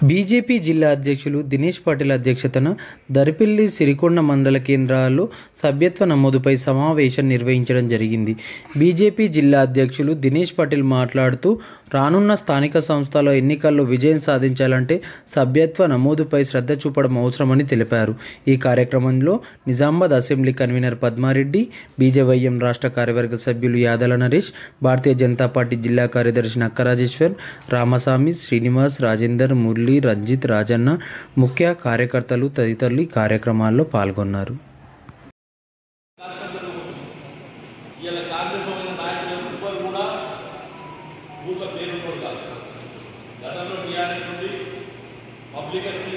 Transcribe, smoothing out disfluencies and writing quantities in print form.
BJP జిల్లా అధ్యక్షులు దినేష్ పాటిల్ అధ్యక్షతన దరిపిల్లి సిరికొండ మండల కేంద్రాల్లో సభ్యత్వ నమోదుపై సమావేశం నిర్వహించడం జరిగింది. బీజేపీ జిల్లా అధ్యక్షులు దినేష్ పాటిల్ మాట్లాడుతూ రానున్న స్థానిక సంస్థల ఎన్నికల్లో విజయం సాధించాలంటే సభ్యత్వ నమోదుపై శ్రద్ధ చూపడం అవసరమని తెలిపారు. ఈ కార్యక్రమంలో Nizamabad assembly convener Padma Reddy, BJYM రాష్ట్ర కార్యవర్గ సభ్యులు యాదల నరేష్, భారతీయ జనతా పార్టీ జిల్లా కార్యదర్శి నక్క రాజేశ్వర్, రామస్వామి, శ్రీనివాస్, రాజేందర్, మురళి, రంజిత్, రాజన్న, ముఖ్య కార్యకర్తలు తదితరులు ఈ కార్యక్రమాల్లో పాల్గొన్నారు. గతంలో టీఆర్ఎస్ నుండి పబ్లిక్ వచ్చి